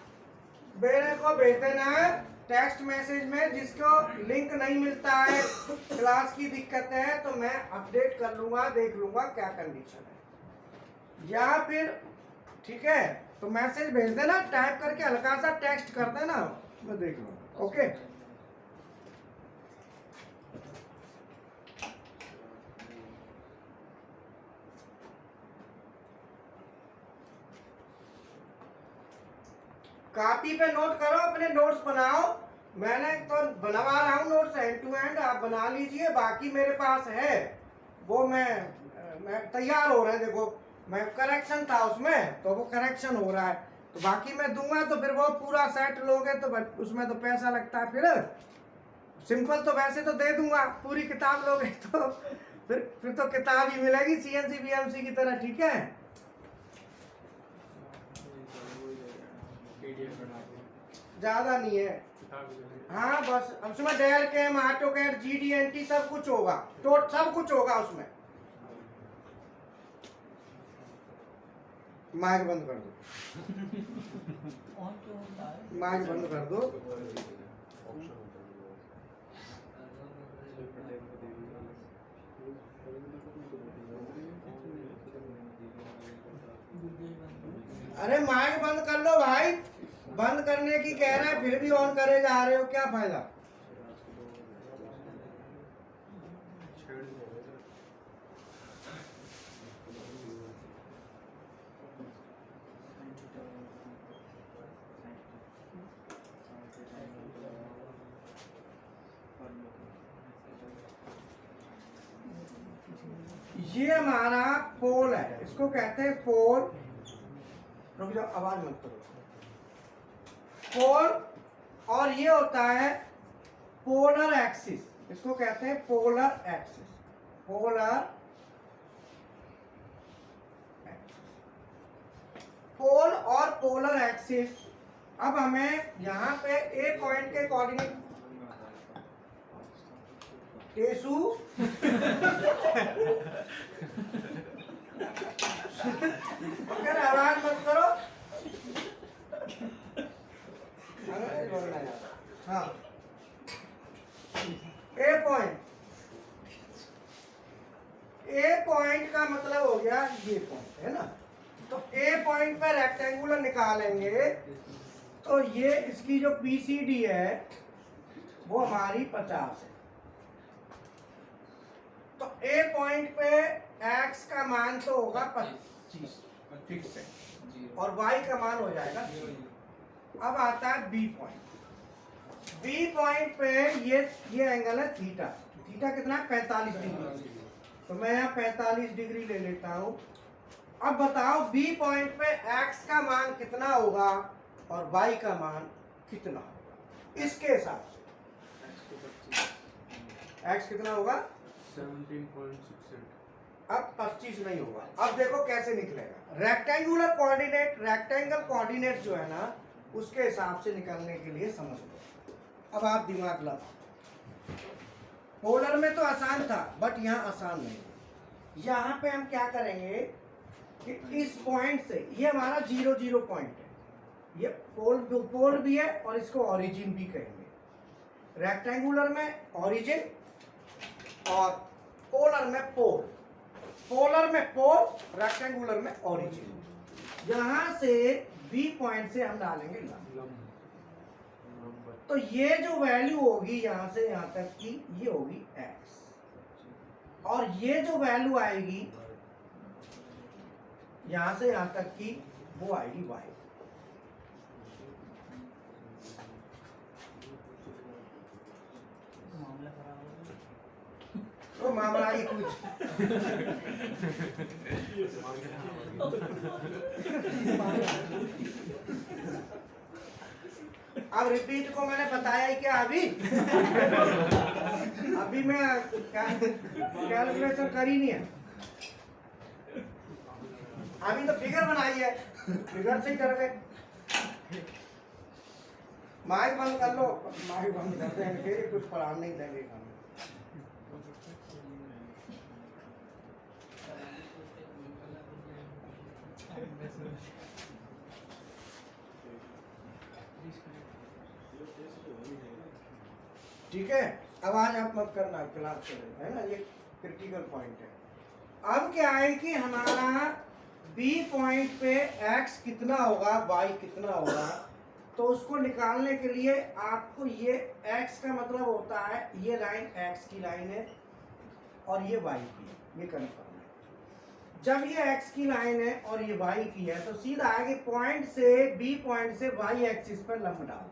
मेरे को भेज देना टेक्स्ट मैसेज में, जिसको लिंक नहीं मिलता है, क्लास की दिक्कत है, तो मैं अपडेट कर लूंगा, देख लूंगा क्या कंडीशन है, या फिर ठीक है तो मैसेज भेज देना, टाइप करके हल्का सा टेक्स्ट कर देना, मैं देख लूंगा। ओके, कॉपी पे नोट करो, अपने नोट्स बनाओ, मैंने तो बनवा रहा हूँ नोट्स एंड टू एंड, आप बना लीजिए, बाकी मेरे पास है वो, मैं तैयार हो रहे हैं, देखो मैं करेक्शन था उसमें, तो वो करेक्शन हो रहा है, तो बाकी मैं दूंगा, तो फिर वो पूरा सेट लोगे तो उसमें तो पैसा लगता है, फिर सिंपल तो वैसे तो दे दूंगा, पूरी किताब लोगे तो फिर तो किताब ही मिलेगी सीएनसी बीएमसी की तरह। ठीक है, ज्यादा नहीं है, हाँ बस उसमें डेल कैम, ऑटोकैड, जीडीएनटी सब कुछ होगा, तो सब कुछ होगा उसमें। माइक बंद कर दो, ऑन क्यों होता है? माइक बंद कर दो। अरे माइक बंद कर लो भाई, बंद करने की कह रहा है, फिर भी ऑन करे जा रहे हो, क्या फायदा? ये हमारा पोल है, इसको कहते हैं पोल। रुक जाओ, आवाज मत करो। पोल, और ये होता है पोलर एक्सिस, इसको कहते हैं पोलर एक्सिस, पोलर पोल और पोलर एक्सिस। अब हमें यहाँ पे ए पॉइंट के कोऑर्डिनेट, टेसू अगर आवाज मत करो, हाँ, ए पॉइंट, ए पॉइंट का मतलब हो गया ये पॉइंट है ना, तो ए पॉइंट पर रेक्टेंगुलर निकालेंगे, तो ये इसकी जो पीसीडी है वो हमारी 50 है, तो ए पॉइंट पे एक्स का मान तो होगा 25 फिक्स है, और वाई का मान हो जाएगा। अब आता है बी पॉइंट, बी पॉइंट पे ये एंगल है थीटा, थीटा कितना है 45 डिग्री, तो मैं यहाँ 45 डिग्री ले लेता हूँ। अब बताओ बी पॉइंट पे एक्स का मान कितना होगा और वाई का मान कितना होगा, इसके हिसाब से एक्स कितना होगा 17.68, अब 25 नहीं होगा। अब देखो कैसे निकलेगा। रेक्टेंगुलर कोऑर्डिनेट, रेक्टेंगल कोऑर्डिनेट जो है ना उसके हिसाब से निकलने के लिए समझ लो। अब आप दिमाग लगाओ। पोलर में तो आसान था बट यहाँ आसान नहीं है। यहाँ पे हम क्या करेंगे कि इस पॉइंट से, ये हमारा 0 0 पॉइंट है, ये पोल भी है और इसको ओरिजिन भी कहेंगे। रेक्टेंगुलर में ओरिजिन और पोलर में पोल, पोलर में पोल, रेक्टेंगुलर में ओरिजिन। यहां से बी पॉइंट से हम डालेंगे लंब। तो ये जो वैल्यू होगी यहां से यहां तक की, ये होगी x, और ये जो वैल्यू आएगी यहां से यहां तक की वो आएगी y। मामला खराब हो गया। तो मामला ही कुछ अब रिपीट को मैंने बताया ही क्या अभी अभी मैं कैलकुलेशन करी नहीं है, अभी तो फिगर बनाई है, फिगर से ही कर गए। माइक बंद कर लो, माइक बंद करते हैं फिर कुछ पढ़ा नहीं देंगे हमें। ठीक है, अब आज आप मत करना, क्लास चले है ना, ये क्रिटिकल पॉइंट है। अब क्या है कि हमारा बी पॉइंट पे x कितना होगा, y कितना होगा, तो उसको निकालने के लिए आपको ये x का मतलब होता है ये लाइन x की लाइन है और ये y की है, ये कंफर्म है। जब ये x की लाइन है और ये y की है तो सीधा आगे पॉइंट से b पॉइंट से y एक्सिस पर लंब डालो।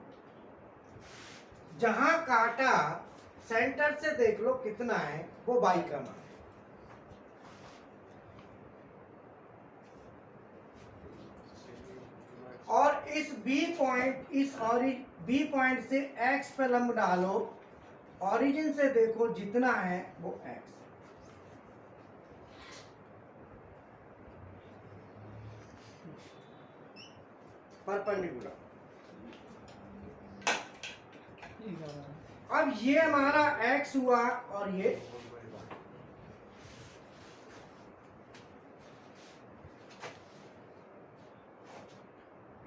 जहां काटा सेंटर से देख लो कितना है, वो y का मान है। और इस B पॉइंट, इस B पॉइंट से X पे लंब डालो, ओरिजिन से देखो जितना है वो X है। परपेंडिकुलर। अब ये हमारा X हुआ और ये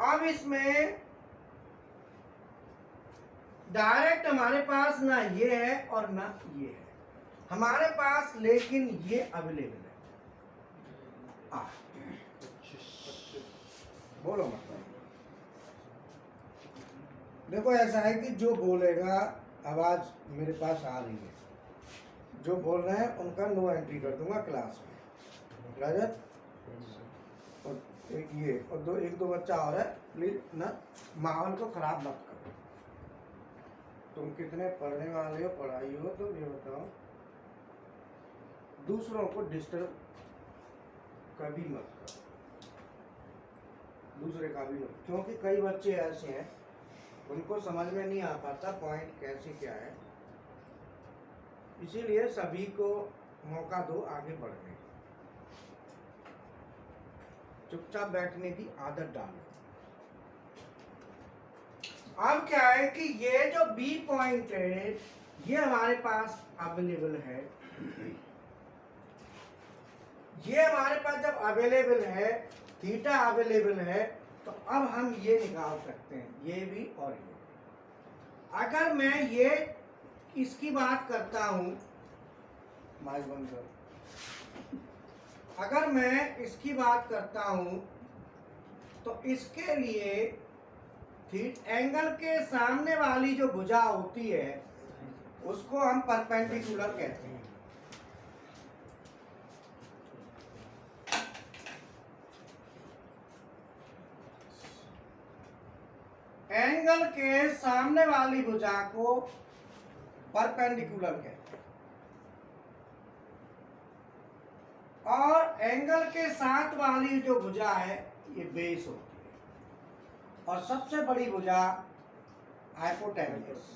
अब इसमें डायरेक्ट हमारे पास ना ये है और ना ये है हमारे पास, लेकिन ये अवेलेबल है। बोलो मतलब देखो ऐसा है कि जो बोलेगा आवाज मेरे पास आ रही है, जो बोल रहे हैं उनका नो एंट्री कर दूंगा क्लास में। रजत और एक ये और एक दो बच्चा और है, प्लीज ना माहौल को खराब मत करो। तुम कितने पढ़ने वाले हो, पढ़ाई हो, तो ये बताओ दूसरों को डिस्टर्ब कभी मत करो, दूसरे का भी मत, क्योंकि कई बच्चे ऐसे हैं उनको समझ में नहीं आ पाता पॉइंट कैसे क्या है, इसीलिए सभी को मौका दो आगे बढ़ने, चुपचाप बैठने की आदत डालो। अब क्या है कि ये जो B पॉइंट है ये हमारे पास अवेलेबल है, ये हमारे पास जब अवेलेबल है, थीटा अवेलेबल है, तो अब हम ये निकाल सकते हैं, ये भी और ये। अगर मैं ये इसकी बात करता हूं, माइक बंद करो, अगर मैं इसकी बात करता हूं तो इसके लिए एंगल के सामने वाली जो भुजा होती है उसको हम परपेंडिकुलर कहते हैं। एंगल के सामने वाली भुजा को परपेंडिकुलर कहते हैं और एंगल के साथ वाली जो भुजा है ये बेस होती है और सबसे बड़ी भुजा हाइपोटेन्यूस।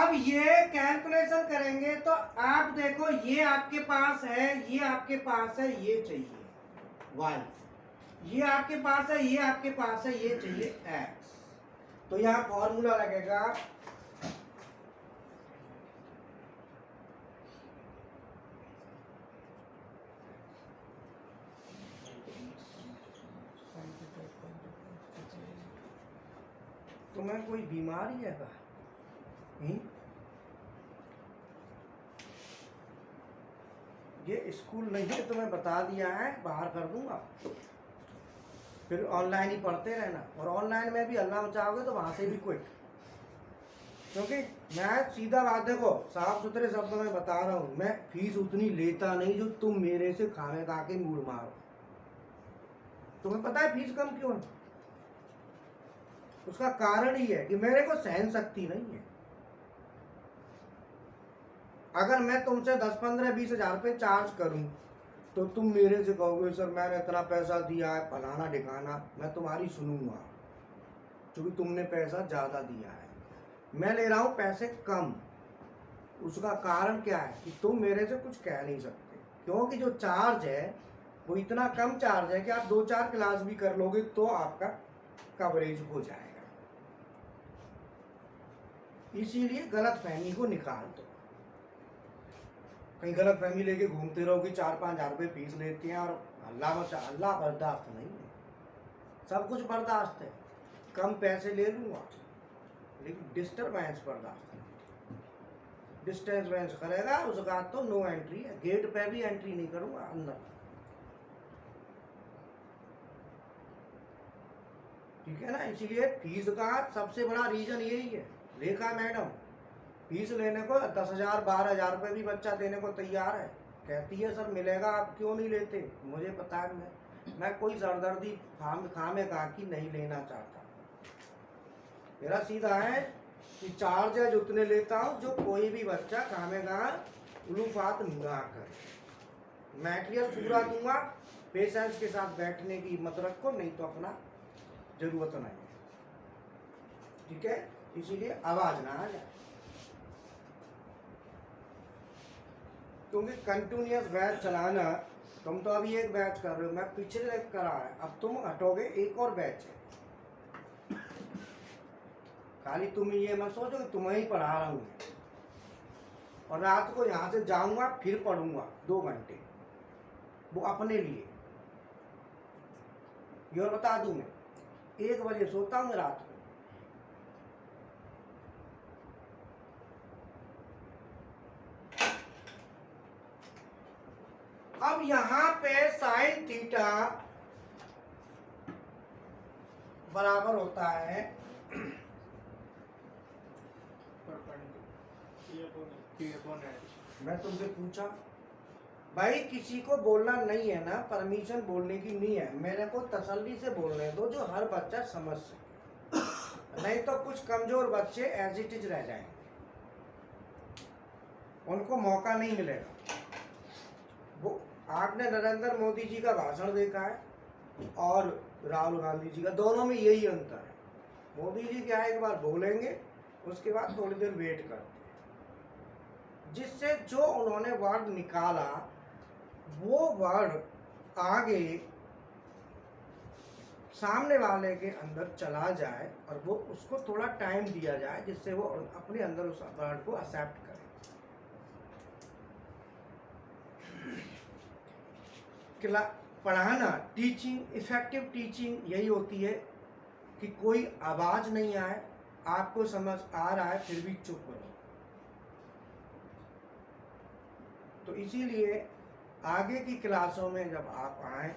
अब ये कैलकुलेशन करेंगे तो आप देखो, ये आपके पास है, ये आपके पास है, ये चाहिए y, ये आपके पास है, ये आपके पास है, ये चाहिए x। तो यहाँ फॉर्मूला लगेगा तुम्हें कोई बीमारी है का? ये स्कूल नहीं है, तुम्हें बता दिया है, बाहर कर दूंगा, फिर ऑनलाइन ही पढ़ते रहना। और ऑनलाइन में भी हल्ला मचाओगे तो वहां से भी क्विट। क्योंकि मैं सीधा बात, देखो साफ सुथरे शब्दों में बता रहा हूं, मैं फीस उतनी लेता नहीं जो तुम मेरे से खाने खा के मूड मारो। तुम्हें पता है फीस कम क्यों है? उसका कारण ही है कि मेरे को सहन शक्ति नहीं है। अगर मैं तुमसे 10, 15, 20 हजार रुपये चार्ज करूं तो तुम मेरे से कहोगे सर मैंने इतना पैसा दिया है, फलाना ढिकाना, मैं तुम्हारी सुनूंगा क्योंकि तुमने पैसा ज़्यादा दिया है। मैं ले रहा हूं पैसे कम, उसका कारण क्या है कि तुम मेरे से कुछ कह नहीं सकते, क्योंकि जो चार्ज है वो इतना कम चार्ज है कि आप 2-4 क्लास भी कर लोगे तो आपका कवरेज हो जाएगा। इसीलिए गलत फहमी को निकाल दो। कहीं गलत फहमी लेके घूमते रहो कि 4-5 हजार रुपये फीस लेते हैं और अल्लाह बर्दाश्त नहीं है। सब कुछ बर्दाश्त है, कम पैसे ले लूँगा लेकिन डिस्टर्बेंस बर्दाश्त नहीं। डिस्टर्बेंस करेगा उसका तो नो एंट्री है, गेट पे भी एंट्री नहीं करूँगा अंदर। ठीक है ना? इसीलिए फीस का सबसे बड़ा रीजन यही है। रेखा मैडम फीस लेने को 10,000 12,000 रुपये भी बच्चा देने को तैयार है, कहती है सर मिलेगा, आप क्यों नहीं लेते? मुझे पता है मैं कोई सरदर्दी खामे की नहीं लेना चाहता। मेरा सीधा है कि चार्ज है उतने लेता हूँ जो कोई भी बच्चा खामेगा उलूफात ना करे। मैटेरियल पूरा दूंगा, पेशेंस के साथ बैठने की हिम्मत रखो, नहीं तो अपना जरूरत नहीं है। ठीक है? इसीलिए आवाज ना आ जाए, क्योंकि कंटिन्यूस बैच चलाना, तुम तो अभी एक बैच कर रहे हो, मैं पिछले करा है, अब तुम हटोगे एक और बैच है। खाली तुम ये मत सोचो कि तुम्हें ही पढ़ा रहा हूँ और रात को यहाँ से जाऊंगा फिर पढ़ूंगा 2 घंटे, वो अपने लिए। ये और बता दूं, मैं 1 बजे सोता हूँ रात को। अब यहां पे साइन थीटा बराबर होता है मैं तुमसे पूछा भाई, किसी को बोलना नहीं है ना, परमिशन बोलने की नहीं है, मेरे को तसल्ली से बोलने दो जो हर बच्चा समझ सके, नहीं तो कुछ कमजोर बच्चे एज इट इज रह जाएंगे, उनको मौका नहीं मिलेगा। वो आपने नरेंद्र मोदी जी का भाषण देखा है और राहुल गांधी जी का, दोनों में यही अंतर है। मोदी जी क्या है, एक बार बोलेंगे उसके बाद थोड़ी देर वेट करते हैं, जिससे जो उन्होंने वर्ड निकाला वो वर्ड आगे सामने वाले के अंदर चला जाए और वो उसको थोड़ा टाइम दिया जाए जिससे वो अपने अंदर उस वर्ड को एक्सेप्ट करे। पढ़ाना, टीचिंग, इफेक्टिव टीचिंग यही होती है कि कोई आवाज नहीं आए, आपको समझ आ रहा है फिर भी चुप रहो। तो इसीलिए आगे की क्लासों में जब आप आए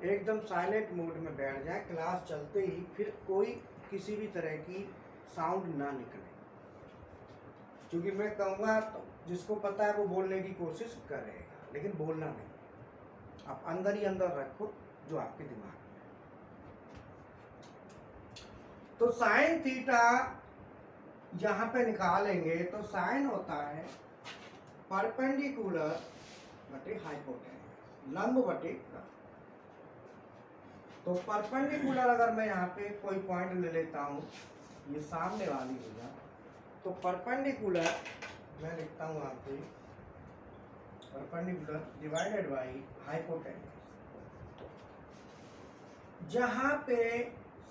एकदम साइलेंट मोड में बैठ जाएं, क्लास चलते ही फिर कोई किसी भी तरह की साउंड ना निकले, क्योंकि मैं कहूँगा तो जिसको पता है वो बोलने की कोशिश करेगा, लेकिन बोलना नहीं, आप अंदर ही अंदर रखो जो आपके दिमाग में है। तो साइन थीटा यहाँ पे निकालेंगे तो साइन होता है परपेंडिकुलर बटे हाइपोटेन्यूस, लंब बटे क्रम। तो परपेंडिकुलर अगर मैं यहाँ पे कोई पॉइंट ले लेता हूँ, ये सामने वाली भुजा तो परपेंडिकुलर मैं लिखता हूँ आपको, परपेंडिकुलर डिवाइडेड बाई हाइपोटेन्यूज, जहां पे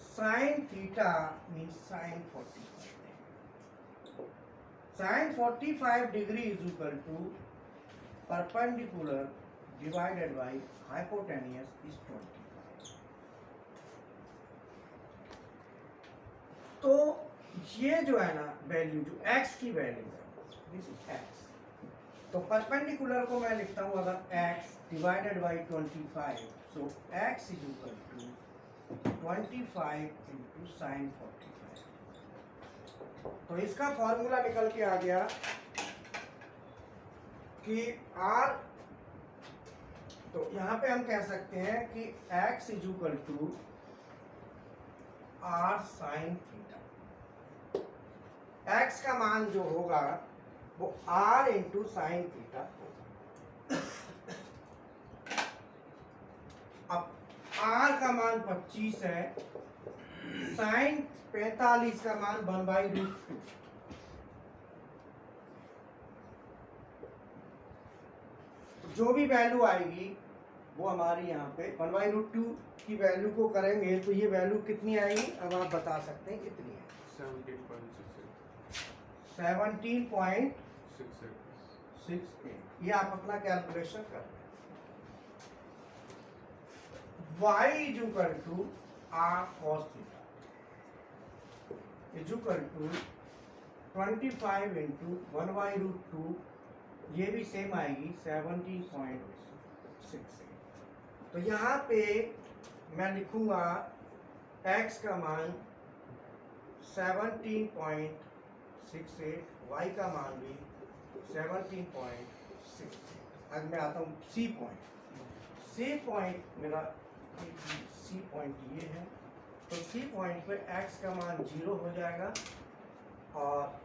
sine theta mean sine 45, sine 45 degree is equal to perpendicular divided by hypotenuse is 25। तो ये जो है ना वैल्यू, जो x की वैल्यू है, दिस इज x। तो परपेंडिकुलर को मैं लिखता हूँ अगर x divided by 25, so x is equal to 25 into sine 45। तो इसका फॉर्मूला निकल के आ गया कि r, तो यहाँ पे हम कह सकते हैं कि x is equal to r sine theta. x का मान जो होगा वो r इंटू साइन थीटा होगा। अब r का मान 25 है, साइन 45 का मान 1/√2। जो भी वैल्यू आएगी वो हमारी यहाँ पे 1/√2 की वैल्यू को करेंगे तो ये वैल्यू कितनी आएगी, अब आप बता सकते हैं कितनी है। 17.68। ये आप अपना कैलकुलेशन कर लें। y is equal to r cos theta is equal to 25 into 1/√2, ये भी सेम आएगी 17.68। तो यहाँ पे मैं लिखूंगा x का मान 17.68, y का मान भी 17.68। अब मैं आता हूँ सी पॉइंट। सी पॉइंट मेरा सी पॉइंट ये है, तो सी पॉइंट पे x का मान 0 हो जाएगा और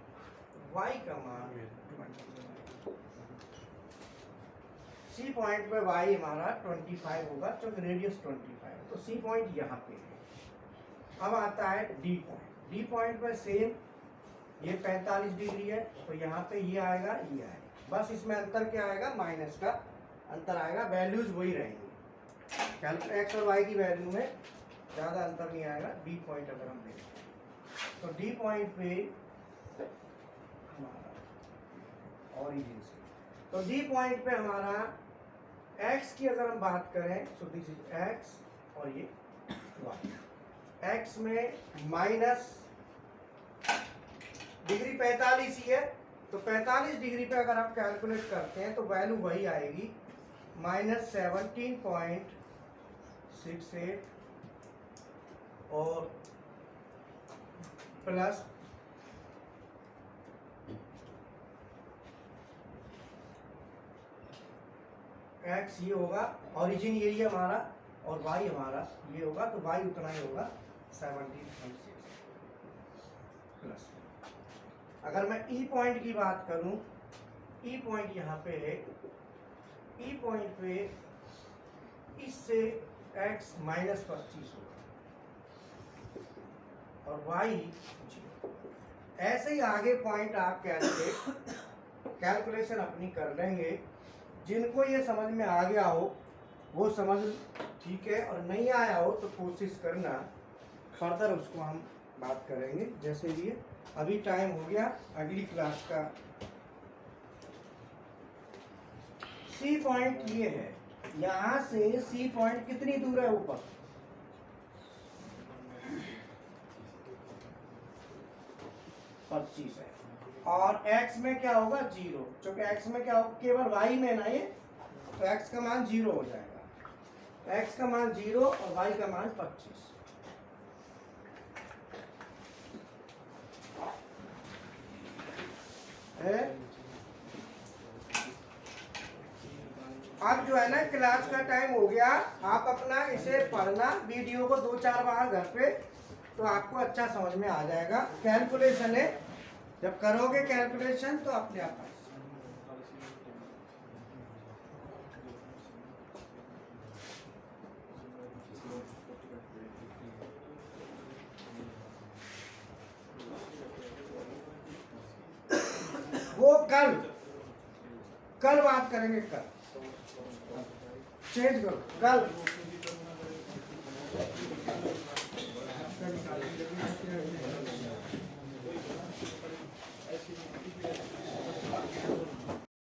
y का मान 20। सी पॉइंट पे y हमारा 25 होगा, क्योंकि रेडियस 25, तो सी पॉइंट यहाँ पे है। अब आता है डी पॉइंट। डी पॉइंट पे सेम, ये 45 डिग्री है, तो यहाँ पे ये आएगा, ये आएगा, बस इसमें अंतर क्या आएगा, माइनस का अंतर आएगा, वैल्यूज वही रहेंगी। एक्स और वाई की वैल्यू में ज़्यादा अंतर नहीं आएगा। डी पॉइंट अगर हम देखें तो डी पॉइंट पे हमारा ऑरिजिन से, तो डी पॉइंट पे हमारा x की अगर हम बात करें, सो दिस इज x और ये y। x में माइनस डिग्री 45 ही है, तो 45 डिग्री पे अगर आप कैलकुलेट करते हैं तो वैल्यू वही आएगी, -17.68 और प्लस x ये होगा, ऑरिजिन यही है हमारा, और y हमारा ये होगा, तो y उतना ही होगा 17.6 प्लस। अगर मैं ई पॉइंट की बात करूं, ई पॉइंट यहाँ पे है, ई पॉइंट पे इससे x -25 होगा और y 0। ऐसे ही आगे पॉइंट आप कैलकुलेशन अपनी कर लेंगे। जिनको ये समझ में आ गया हो वो समझ ठीक है, और नहीं आया हो तो कोशिश करना, फर्दर उसको हम बात करेंगे। जैसे ये अभी टाइम हो गया अगली क्लास का। सी पॉइंट ये है, यहाँ से सी पॉइंट कितनी दूर है ऊपर, पच्चीस है, और x में क्या होगा 0, क्योंकि x में क्या होगा, केवल y में ना ये, तो x का मान 0 हो जाएगा, x का मान 0 और y का मान 25 है। अब जो है ना क्लास का टाइम हो गया, आप अपना इसे पढ़ना, वीडियो को 2-4 बार घर पे, तो आपको अच्छा समझ में आ जाएगा। कैलकुलेशन है, जब करोगे कैलकुलेशन तो अपने आप आएगा। वो कल कल बात करेंगे, कल चेंज करो, कल